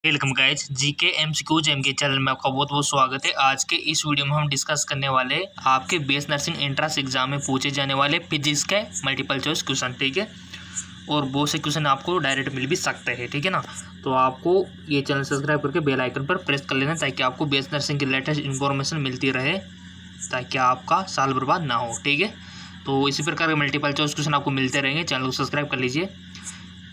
Welcome guys GK MCQs M K channel में आपका बहुत बहुत स्वागत है। आज के इस वीडियो में हम डिस्कस करने वाले आपके बीएस नर्सिंग एंट्रेंस एग्जाम में पूछे जाने वाले फिजिक्स के मल्टीपल चॉइस क्वेश्चन, ठीक है। और बहुत से क्वेश्चन आपको डायरेक्ट मिल भी सकते हैं, ठीक है ना। तो आपको ये चैनल सब्सक्राइब करके बेल आइकन पर प्रेस कर लेना ताकि आपको बीएस नर्सिंग की लेटेस्ट इन्फॉर्मेशन मिलती रहे, ताकि आपका साल बर्बाद ना हो, ठीक है। तो इसी प्रकार के मल्टीपल चॉइस क्वेश्चन आपको मिलते रहेंगे, चैनल को सब्सक्राइब कर लीजिए।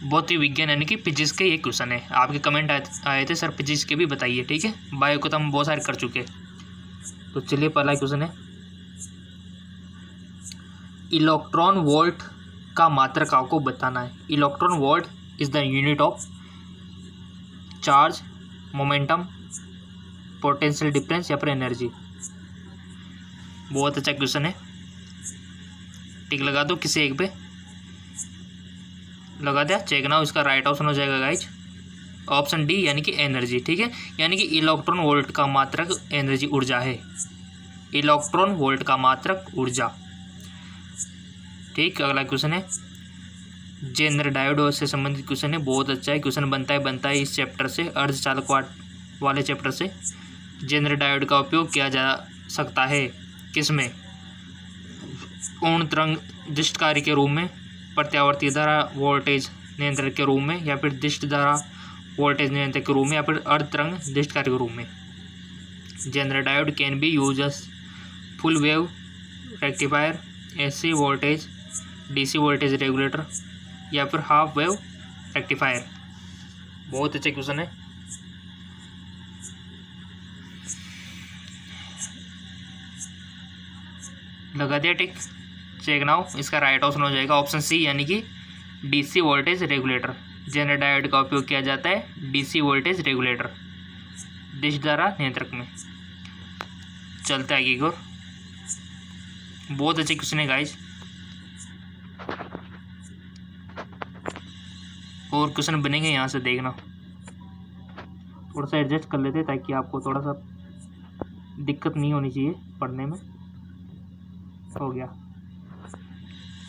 बहुत ही विज्ञान यानी कि फिजिक्स के ये क्वेश्चन है। आपके कमेंट आए थे सर फिजिक्स के भी बताइए, ठीक है। बायो को तो हम बहुत सारे कर चुके। तो चलिए पहला क्वेश्चन है, इलेक्ट्रॉन वोल्ट का मात्रक आपको बताना है। Electron volt is the unit of charge, momentum, potential difference या फिर एनर्जी। बहुत अच्छा क्वेश्चन है, टिक लगा दो किसी एक पे, लगा दिया, चेक नाउ। इसका राइट ऑप्शन हो जाएगा गाइज ऑप्शन डी यानी कि एनर्जी, ठीक है। यानी कि इलेक्ट्रॉन वोल्ट का मात्रक एनर्जी ऊर्जा है। इलेक्ट्रॉन वोल्ट का मात्रक ऊर्जा, ठीक। अगला क्वेश्चन है, जेनर डायोड से संबंधित क्वेश्चन है। बहुत अच्छा है, क्वेश्चन बनता है इस चैप्टर से, अर्धचालक वाले चैप्टर से। जेनर डायोड का उपयोग किया जा सकता है किसमें? पूर्ण तरंग दृष्टकारी के रूप में, प्रत्यावर्ती धारा वोल्टेज नियंत्रक के रूप में, या फिर दृष्ट धारा वोल्टेज नियंत्रक के रूप में, या फिर अर्ध तरंग दृष्टकारी के रूप में। Zener diode can be use as full wave rectifier, AC voltage DC voltage regulator, या फिर हाफ वेव रेक्टिफायर। बहुत अच्छा क्वेश्चन है। लगा दिया टिक, चेक नाउ। इसका राइट ऑप्शन हो जाएगा ऑप्शन सी यानी कि DC voltage regulator. Zener diode का उपयोग किया जाता है डीसी वोल्टेज रेगुलेटर, दृष्ट धारा नियंत्रक में। चलते आगे की ओर। बहुत अच्छे क्वेश्चन है गाइज, और क्वेश्चन बनेंगे यहाँ से, देखना। थोड़ा सा एडजस्ट कर लेते हैं ताकि आपको थोड़ा सा दिक्कत नहीं होनी चाहिए पढ़ने में। हो गया।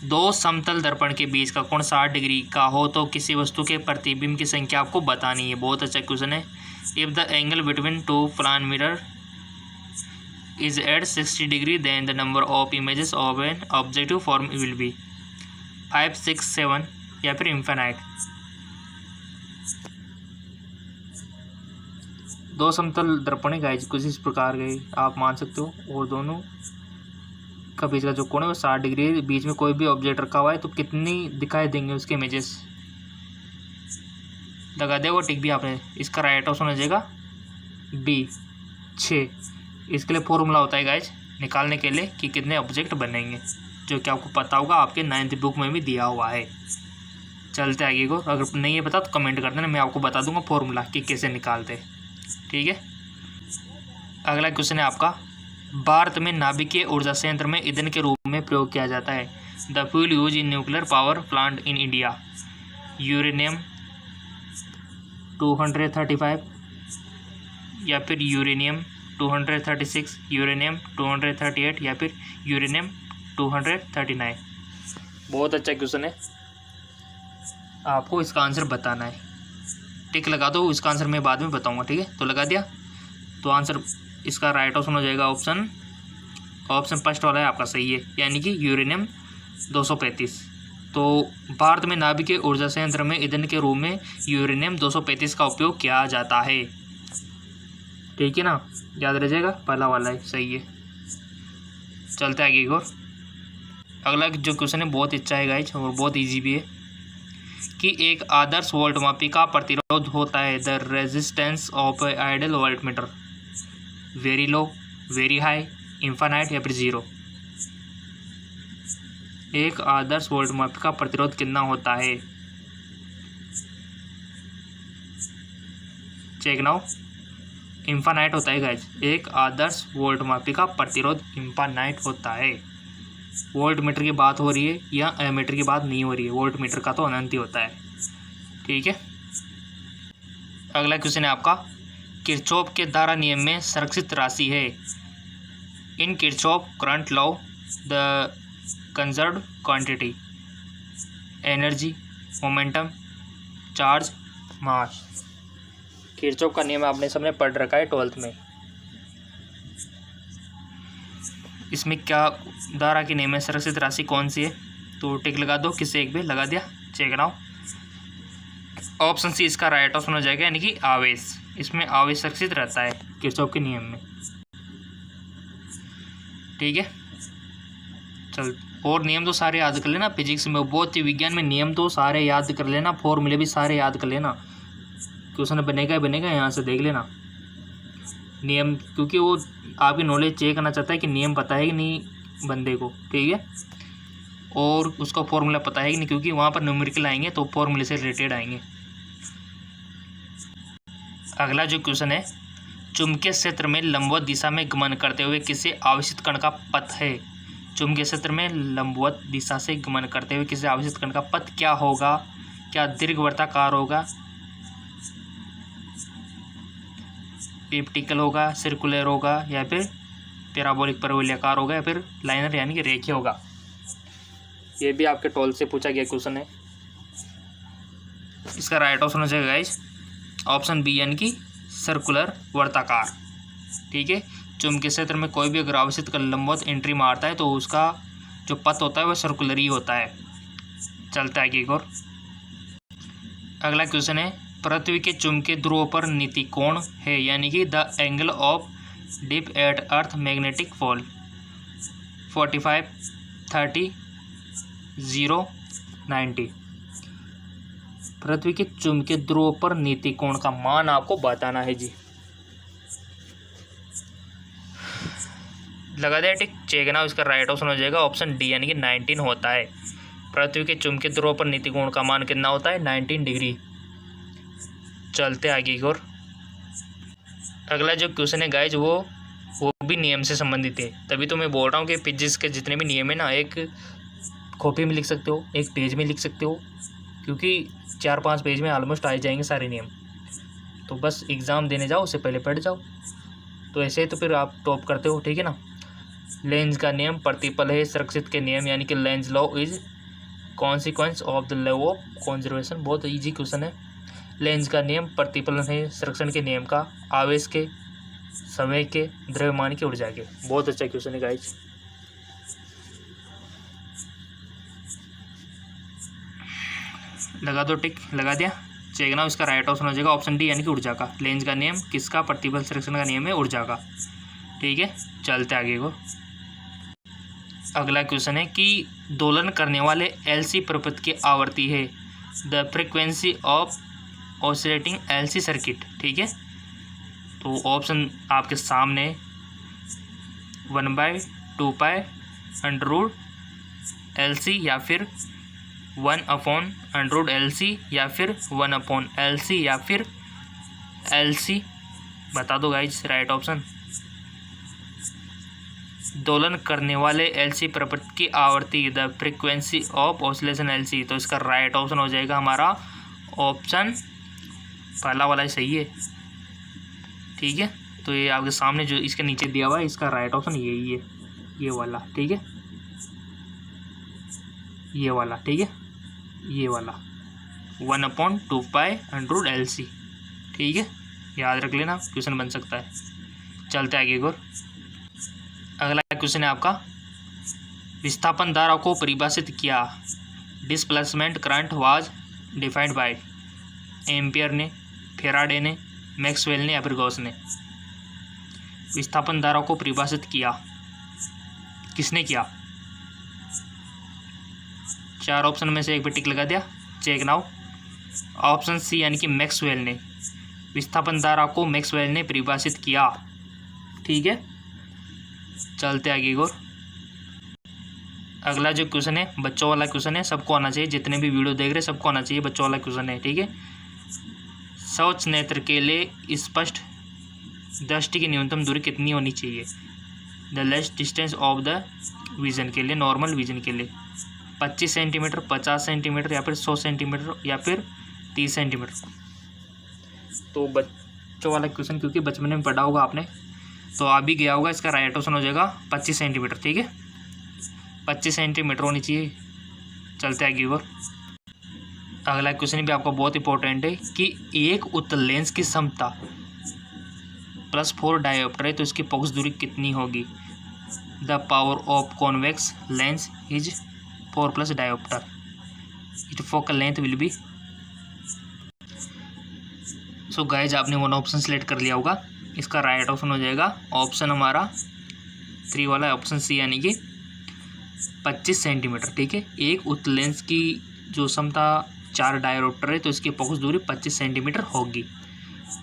दो समतल दर्पण के बीच का कोण 60 डिग्री का हो तो किसी वस्तु के प्रतिबिंब की संख्या आपको बतानी है। बहुत अच्छा क्वेश्चन है। If the angle between two plan mirror is at 60 degree then the number of images of an objective form will be 5, 6, 7 या फिर इन्फिनाइट। दो समतल दर्पण गाइज कुछ इस प्रकार के आप मान सकते हो, और दोनों का बीच का जो कोण है वो 60 डिग्री है। बीच में कोई भी ऑब्जेक्ट रखा हुआ है तो कितनी दिखाई देंगे उसके इमेजेस, लगा दे वो टिक भी आपने। इसका राइट ऑप्शन हो जाएगा बी 6। इसके लिए फॉर्मूला होता है गाइज निकालने के लिए कि कितने ऑब्जेक्ट बनेंगे, जो कि आपको पता होगा, आपके 9th बुक में भी दिया हुआ है। चलते आगे को, अगर नहीं है पता तो कमेंट कर देना, मैं आपको बता दूंगा फॉर्मूला कि कैसे निकालते, ठीक है। अगला क्वेश्चन है आपका, भारत में नाभिकीय ऊर्जा संयंत्र में ईंधन के रूप में प्रयोग किया जाता है। The fuel use in nuclear power plant in India, uranium 235 या फिर यूरेनियम 236, यूरेनियम 238 या फिर यूरेनियम 239। बहुत अच्छा क्वेश्चन है, आपको इसका आंसर बताना है। टिक लगा दो, इसका आंसर मैं बाद में बताऊंगा, ठीक है। तो लगा दिया, तो आंसर इसका राइट ऑप्शन हो जाएगा ऑप्शन फर्स्ट वाला है आपका सही है, यानी कि यूरेनियम 235। तो भारत में नाभिकीय ऊर्जा संयंत्र में ईंधन के रूप में यूरेनियम 235 का उपयोग किया जाता है, ठीक है ना, याद रह जाएगा, पहला वाला है सही है। चलते आगे और अगला जो क्वेश्चन है बहुत अच्छा है गाइज, और बहुत ईजी भी है, कि एक आदर्श वोल्ट मापी का प्रतिरोध होता है। The resistance of ideal volt meter, very low, very high, infinite या फिर 0। एक आदर्श वोल्ट मापी का प्रतिरोध कितना होता है? Check now. इन्फिनाइट होता है गाइज। एक आदर्श वोल्ट मापी का प्रतिरोध इन्फिनाइट होता है। वोल्ट मीटर की बात हो रही है या एमीटर की बात नहीं हो रही है, वोल्ट मीटर का तो अनंत ही होता है, ठीक है। अगला क्वेश्चन है आपका, किरचॉफ के धारा नियम में संरक्षित राशि है। In Kirchhoff current law the conserved quantity, energy, momentum, charge, mass. Kirchhoff का नियम आपने सबने पढ़ रखा है 12th में। इसमें क्या धारा की नियम है, संरक्षित राशि कौन सी है, तो टिक लगा दो, किसी एक भी लगा दिया, चेक नाउ। ऑप्शन सी इसका राइट ऑप्शन हो जाएगा, यानी कि आवेश। इसमें आवेश संरक्षित रहता है किरचॉफ के नियम में, ठीक है। चल, और नियम तो सारे याद कर लेना, फिजिक्स में, भौतिक विज्ञान में नियम तो सारे याद कर लेना, फॉर्मूले भी सारे याद कर लेना, क्वेश्चन बनेगा ही बनेगा, यहाँ से देख लेना नियम, क्योंकि वो आपकी नॉलेज चेक करना चाहता है कि नियम पता है कि नहीं बंदे को, ठीक है, और उसका फॉर्मूला पता है कि नहीं, क्योंकि वहाँ पर न्यूमेरिकल आएंगे तो फॉर्मूले से रिलेटेड आएंगे। अगला जो क्वेश्चन है, चुंबकीय क्षेत्र में लंबवत दिशा में गमन करते हुए किसी आवेशित कण का पथ है। चुंबकीय क्षेत्र में लंबवत दिशा से गमन करते हुए किसी आवेशित कण का पथ क्या होगा, क्या दीर्घवृत्ताकार होगा, एलिप्टिकल होगा, सर्कुलर होगा, या फिर पैराबोलिक परवलयाकार होगा, या फिर लाइनर यानी कि रेखीय होगा। ये भी आपके 12 से पूछा गया क्वेश्चन है। इसका राइट ऑप्शन हो जाएगा गाइस ऑप्शन बी, यानी कि सर्कुलर वर्ताकार, ठीक है। चुंबकीय क्षेत्र में कोई भी अगर आवेशित कण लंबवत एंट्री मारता है तो उसका जो पथ होता है वह सर्कुलर ही होता है। चलता है आगे एक और। अगला क्वेश्चन है, पृथ्वी के चुंबकीय ध्रुव पर नीति कोण है, यानी कि the angle of dip at earth magnetic pole. 45, 30, 0, 90। पृथ्वी के चुंबकीय ध्रुव पर नीति कोण का मान आपको बताना है जी। लगा दिया टिक, चेक ना। इसका राइट ऑप्शन हो जाएगा ऑप्शन डी, यानी कि 19 होता है। पृथ्वी के चुंबकीय ध्रुव पर नीति कोण का मान कितना होता है, 19 डिग्री। चलते आगे की ओर। अगला जो क्वेश्चन है गाइज वो भी नियम से संबंधित है, तभी तो मैं बोल रहा हूँ कि फिजिक्स के जितने भी नियम है ना, एक कॉपी में लिख सकते हो, एक पेज में लिख सकते हो, क्योंकि 4-5 पेज में ऑलमोस्ट आ जाएंगे सारे नियम। तो बस एग्ज़ाम देने जाओ उससे पहले पढ़ जाओ, तो ऐसे तो फिर आप टॉप करते हो, ठीक है ना। लेंज का नियम प्रतिपल है संरक्षित के नियम, यानी कि Lenz law is consequence of the law of conservation. बहुत इजी क्वेश्चन है। लेंज का नियम प्रतिफलन है संरक्षण के नियम का, आवेश के, समय के, द्रव्यमान की, ऊर्जा के। बहुत अच्छा क्वेश्चन है गाइस। लगा दो टिक, लगा दिया, चेक ना। इसका राइट ऑप्शन हो जाएगा ऑप्शन डी, यानी कि ऊर्जा का। लेंज का नियम किसका, प्रतिबल संरक्षण का नियम है ऊर्जा का, ठीक है। चलते आगे को। अगला क्वेश्चन है कि दोलन करने वाले एलसी प्रपथ की आवृत्ति है, the frequency of oscillating LC circuit, ठीक है। तो ऑप्शन आपके सामने 1/2 पाई अंडर LC, या फिर 1/√ LC, या फिर 1/LC, या फिर LC। बता दो गाइज राइट ऑप्शन। दोलन करने वाले एलसी प्रपथ की आवृत्ति, the frequency of oscillation LC। तो इसका राइट ऑप्शन हो जाएगा हमारा ऑप्शन पहला वाला ही सही है, ठीक है। तो ये आपके सामने जो इसके नीचे दिया हुआ है, इसका राइट ऑप्शन यही है, ये वाला, ठीक है, ये वाला, ठीक है, ये वाला 1/2 पाई अंडर LC, ठीक है। याद रख लेना, क्वेश्चन बन सकता है। चलते आगे और। अगला क्वेश्चन है आपका, विस्थापन धारा को परिभाषित किया, displacement current was defined by. Ampere ने, फेराडे ने, मैक्सवेल ने, या फिर गॉस ने। विस्थापन धारा को परिभाषित किया किसने किया? 4 ऑप्शन में से एक पे टिक लगा दिया, चेक नाउ। ऑप्शन सी, यानी कि मैक्सवेल ने। विस्थापन धारा को मैक्सवेल ने परिभाषित किया, ठीक है। चलते आगे और। अगला जो क्वेश्चन है बच्चों वाला क्वेश्चन है, सबको आना चाहिए, जितने भी वीडियो देख रहे सबको आना चाहिए, बच्चों वाला क्वेश्चन है, ठीक है। शौच नेत्र के लिए स्पष्ट दृष्टि की न्यूनतम दूरी कितनी होनी चाहिए? The लेस्ट distance of the vision के लिए, नॉर्मल विजन के लिए 25 सेंटीमीटर, 50 सेंटीमीटर, या फिर 100 सेंटीमीटर, या फिर 30 सेंटीमीटर। तो बच्चों वाला क्वेश्चन क्योंकि बचपन में पढ़ा होगा आपने, तो आ भी गया होगा। इसका राइट ऑप्शन हो जाएगा 25 सेंटीमीटर, ठीक है, 25 सेंटीमीटर होनी चाहिए। चलते आगे और। अगला क्वेश्चन भी आपका बहुत इंपॉर्टेंट है कि एक उत्तल लेंस की क्षमता +4 डायोप्टर है तो इसकी फोकस दूरी कितनी होगी। The power of convex lens is 4+ dioptre, it focal length will be. So guys आपने वन ऑप्शन सेलेक्ट कर लिया होगा, इसका राइट ऑप्शन हो जाएगा ऑप्शन हमारा 3 वाला ऑप्शन सी, यानी कि 25 सेंटीमीटर। ठीक है, एक उत्तल लेंस की जो क्षमता 4 डायोप्टर है तो इसकी फोकस दूरी 25 सेंटीमीटर होगी।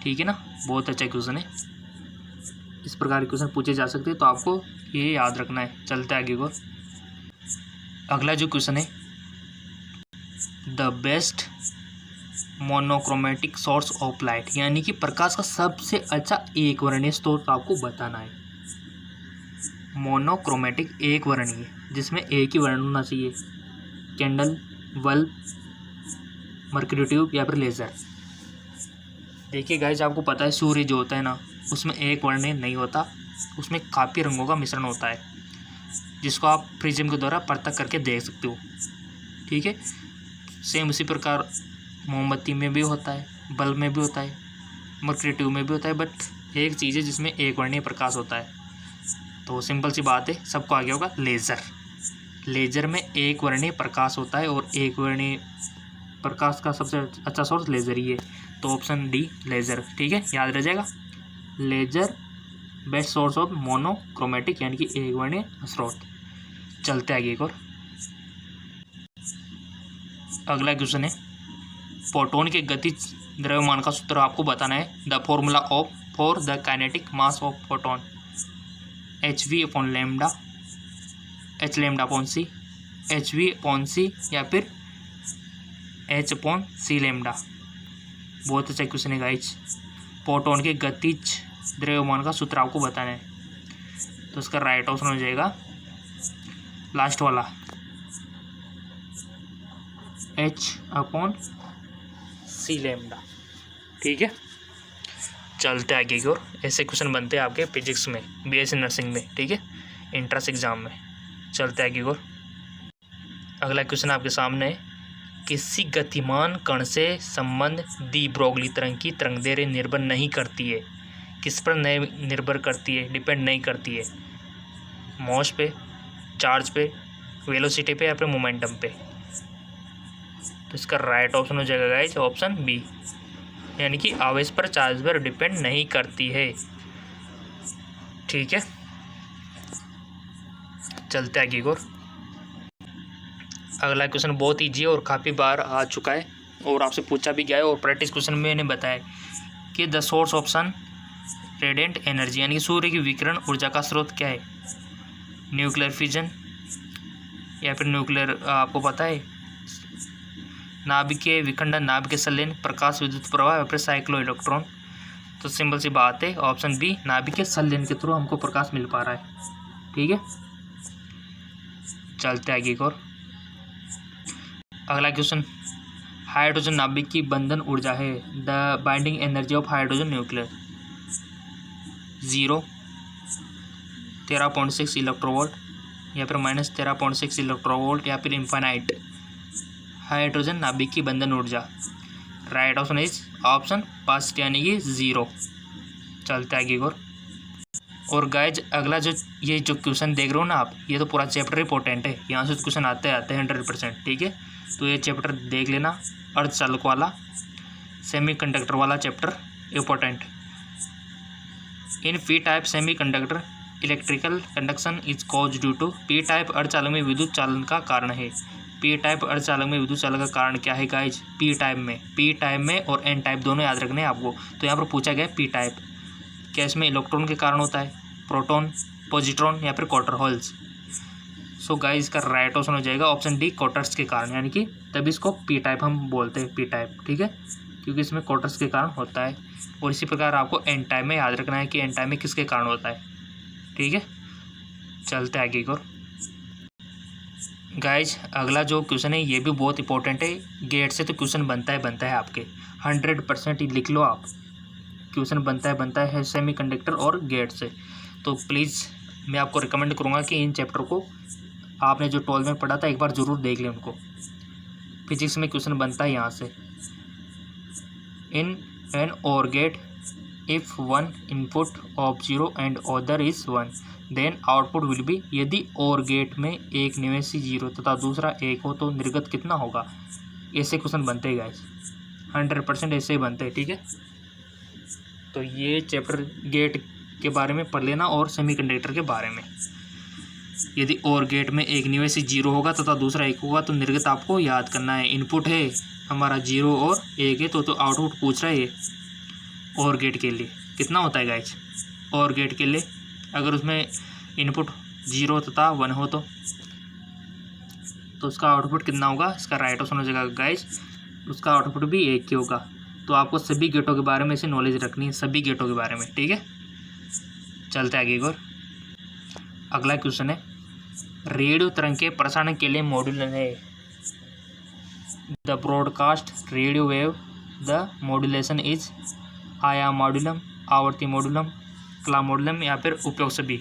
ठीक है ना, बहुत अच्छा क्वेश्चन है। इस प्रकार के क्वेश्चन पूछे जा सकते हैं तो आपको ये याद रखना है। चलते आगे को। अगला जो क्वेश्चन है, the best monochromatic source of light, यानी कि प्रकाश का सबसे अच्छा एक वर्णीय स्रोत आपको बताना है। मोनोक्रोमेटिक एक वर्णीय, जिसमें एक ही वर्ण होना चाहिए। कैंडल, बल्ब, मर्क्यूरी ट्यूब या फिर लेज़र। देखिए गाइज, आपको पता है सूर्य जो होता है ना, उसमें एक वर्णीय नहीं होता, उसमें काफ़ी रंगों का मिश्रण होता है, जिसको आप प्रिज्म के द्वारा पृथक करके देख सकते हो। ठीक है, सेम उसी प्रकार मोमबत्ती में भी होता है, बल्ब में भी होता है, मर्क्यूरी ट्यूब में भी होता है, बट एक चीज़ है जिसमें एक वर्णीय प्रकाश होता है। तो सिंपल सी बात है, सबको आगे होगा लेज़र। लेज़र में एक वर्णीय प्रकाश होता है और एक वर्णीय प्रकाश का सबसे अच्छा सोर्स लेज़र ही है। तो ऑप्शन डी लेज़र। ठीक है, याद रह जाएगा। Laser best source of monochromatic, यानी कि एक वर्णीय स्रोत। चलते आगे एक और। अगला क्वेश्चन है, फोटोन के गतिज द्रव्यमान का सूत्र आपको बताना है। The formula of for the kinetic mass of photon, hv/λ, h/c, hv/c या फिर h/c/λ। बहुत अच्छा क्वेश्चन है गाइज। फोटोन के गतिज द्रव्यमान का सूत्र आपको बताना है, तो इसका राइट ऑप्शन हो जाएगा लास्ट वाला, h/c/λ। ठीक है, चलते आगे की ओर। ऐसे क्वेश्चन बनते हैं आपके फिजिक्स में, बीएससी नर्सिंग में। ठीक है, एंट्रेंस एग्जाम में। चलते आगे की ओर। अगला क्वेश्चन आपके सामने है, किसी गतिमान कण से संबंध दी ब्रोगली तरंग की तरंगदैर्घ्य निर्भर नहीं करती है। किस पर निर्भर करती है, डिपेंड नहीं करती है। मॉस पे, चार्ज पे, वेलोसिटी पे या फिर मोमेंटम पे। तो इसका राइट ऑप्शन हो जाएगा गाइस ऑप्शन बी, यानी कि आवेश पर, चार्ज पर डिपेंड नहीं करती है। ठीक है, चलते आगे और। अगला क्वेश्चन बहुत ईजी है और काफ़ी बार आ चुका है और आपसे पूछा भी गया है, और प्रैक्टिस क्वेश्चन में मैंने बताया कि the source of sun radiant energy, यानी कि सूर्य की विकिरण ऊर्जा का स्रोत क्या है। न्यूक्लियर फिजन या फिर न्यूक्लियर, आपको पता है, नाभिकीय विखंडन, नाभिकीय संलयन, प्रकाश विद्युत प्रवाह या फिर साइक्लो इलेक्ट्रॉन। तो सिंपल सी बात है, ऑप्शन बी नाभिकीय संलयन के थ्रू हमको प्रकाश मिल पा रहा है। ठीक है, चलते आगे एक और। अगला क्वेश्चन, हाइड्रोजन नाभिक की बंधन ऊर्जा है। The binding energy of hydrogen nuclear 0, 13.6 electronvolt या फिर -13.6 इलेक्ट्रोवोल्ट या फिर इन्फाइनाइट। हाइड्रोजन नाभिक की बंधन ऊर्जा, right option is option first, यानी कि 0। चलते आगे और गाइज, अगला ये जो क्वेश्चन देख रहे हो ना आप, ये तो पूरा चैप्टर इंपॉर्टेंट है, यहाँ से क्वेश्चन आते हैं 100%। ठीक है, तो ये चैप्टर देख लेना, अर्धचालक वाला, सेमीकंडक्टर वाला chapter important. In P type semiconductor electrical conduction is cause due to. P type अर्धचालक में विद्युत चालन का कारण है। पी टाइप अर्धचालक में विद्युत चालन का कारण क्या है गाइज। पी टाइप में और एन टाइप दोनों याद रखने हैं आपको। तो यहाँ पर पूछा गया पी टाइप, क्या इसमें इलेक्ट्रॉन के कारण होता है, प्रोटॉन, पॉजिट्रॉन या फिर क्वार्टर होल्स। सो गाइस, इसका राइट ऑप्शन हो जाएगा ऑप्शन डी, क्वार्टर्स के कारण, यानी कि तभी इसको पी टाइप हम बोलते हैं, पी टाइप। ठीक है, क्योंकि इसमें क्वार्टर्स के कारण होता है। और इसी प्रकार आपको एन टाइप में याद रखना है कि एन टाइप में किसके कारण होता है। ठीक है, चलते आगे की ओर। गाइज, अगला जो क्वेश्चन है ये भी बहुत इंपॉर्टेंट है। गेट से तो क्वेश्चन बनता है आपके 100% ही लिख लो आप। क्वेश्चन बनता है सेमीकंडक्टर और गेट से। तो प्लीज़ मैं आपको रिकमेंड करूँगा कि इन चैप्टर को आपने जो 12 में पढ़ा था एक बार ज़रूर देख लें उनको। फिजिक्स में क्वेश्चन बनता है यहाँ से, in an OR gate if one input of 0 and other is 1 then output will be. यदि और गेट में एक निवेशी 0 तथा दूसरा 1 हो तो निर्गत कितना होगा। ऐसे क्वेश्चन बनते हैं गाइस, 100% ऐसे ही बनते हैं। ठीक है, तो ये चैप्टर गेट के बारे में पढ़ लेना और सेमीकंडक्टर के बारे में। यदि और गेट में एक निवेशी 0 होगा तथा दूसरा 1 होगा तो निर्गत आपको याद करना है। इनपुट है हमारा 0 और 1 है, तो आउटपुट पूछ रहा है ये और गेट के लिए कितना होता है गाइस। और गेट के लिए अगर उसमें इनपुट 0 तथा 1 हो तो उसका आउटपुट कितना होगा। इसका राइट ऑप्शन हो जाएगा गाइस, उसका आउटपुट भी 1 ही होगा। तो आपको सभी गेटों के बारे में से नॉलेज रखनी है, सभी गेटों के बारे में। ठीक है, चलते आगे एक और। अगला क्वेश्चन है, रेडियो तरंग के प्रसारण के लिए मॉड्यूलन है। The broadcast radio wave, the modulation is आयाम मॉड्यूलम, आवर्ती मॉड्यूलम, कला मॉड्यूलम या फिर उपयोग सभी।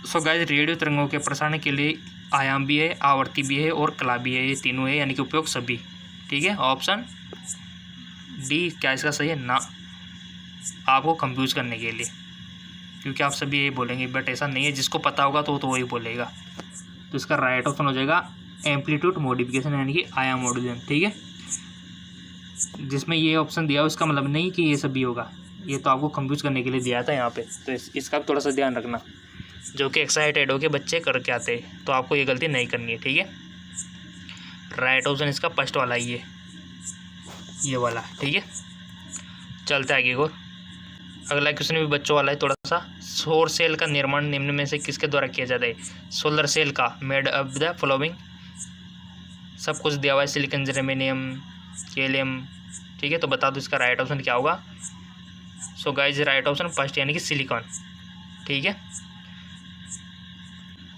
सो गाइस, रेडियो तरंगों के प्रसारण के लिए आयाम भी है, आवर्ती भी है और कला भी है, ये तीनों है, यानी कि उपयोग सभी। ठीक है, ऑप्शन डी क्या इसका सही है ना, आपको कंफ्यूज करने के लिए, क्योंकि आप सभी यही बोलेंगे, बट ऐसा नहीं है। जिसको पता होगा तो वही बोलेगा। तो इसका राइट ऑप्शन हो जाएगा एम्पलीट्यूड मॉडिफिकेशन, यानी कि आयाम मॉड्यूलेशन। ठीक है, जिसमें ये ऑप्शन दिया हो इसका मतलब नहीं कि ये सभी होगा, ये तो आपको कंफ्यूज करने के लिए दिया था यहाँ पे। तो इसका थोड़ा सा ध्यान रखना, जो कि एक्साइटेड होके बच्चे करके आते हैं, तो आपको ये गलती नहीं करनी है। ठीक है, राइट ऑप्शन इसका फर्स्ट वाला ही है, ये वाला। ठीक है, चलते आगे और। अगला क्वेश्चन भी बच्चों वाला है थोड़ा सा। सौर सेल का निर्माण निम्न में से किसके द्वारा किया जाता है। सोलर सेल का मेड ऑफ द फॉलोइंग, सब कुछ दिया हुआ है, सिलिकॉन, जर्मेनियम, गैलियम। ठीक है, तो बता दो इसका राइट ऑप्शन क्या होगा। So guys, right option first यानी कि सिलिकॉन। ठीक है,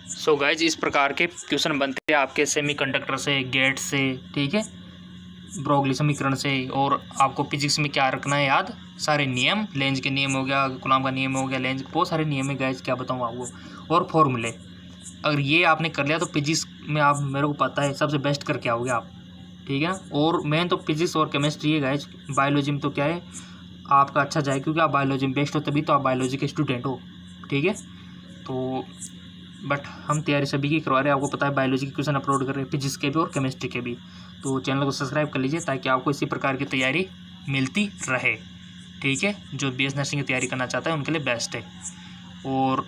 सो गाइस, इस प्रकार के क्वेश्चन बनते हैं आपके सेमीकंडक्टर से, गेट से, ठीक है, ब्रोगली समीकरण से। और आपको फिजिक्स में क्या रखना है याद, सारे नियम, लेंज के नियम हो गया, कूलॉम का नियम हो गया, लेंज, बहुत सारे नियम है गाइस, क्या बताऊँ आपको, और फॉर्मूले। अगर ये आपने कर लिया तो फिजिक्स में आप, मेरे को पता है, सबसे बेस्ट करके आओगे आप। ठीक है ना, और मेन तो फिजिक्स और केमिस्ट्री है गाइस। बायोलॉजी में तो क्या है आपका अच्छा जाए, क्योंकि आप बायोलॉजी में बेस्ट हो, तभी तो आप बायोलॉजी के स्टूडेंट हो। ठीक है, तो बट हम तैयारी सभी की करवा रहे हैं, आपको पता है बायोलॉजी के क्वेश्चन अपलोड कर रहे हैं, फिजिक्स के भी और केमिस्ट्री के भी। तो चैनल को सब्सक्राइब कर लीजिए ताकि आपको इसी प्रकार की तैयारी मिलती रहे। ठीक है, जो बीएस नर्सिंग की तैयारी करना चाहता है उनके लिए बेस्ट है। और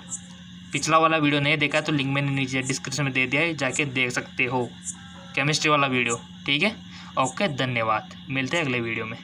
पिछला वाला वीडियो नहीं देखा तो लिंक मैंने नीचे डिस्क्रिप्शन में दे दिया है, जाके देख सकते हो, केमिस्ट्री वाला वीडियो। ठीक है, ओके, धन्यवाद, मिलते हैं अगले वीडियो में।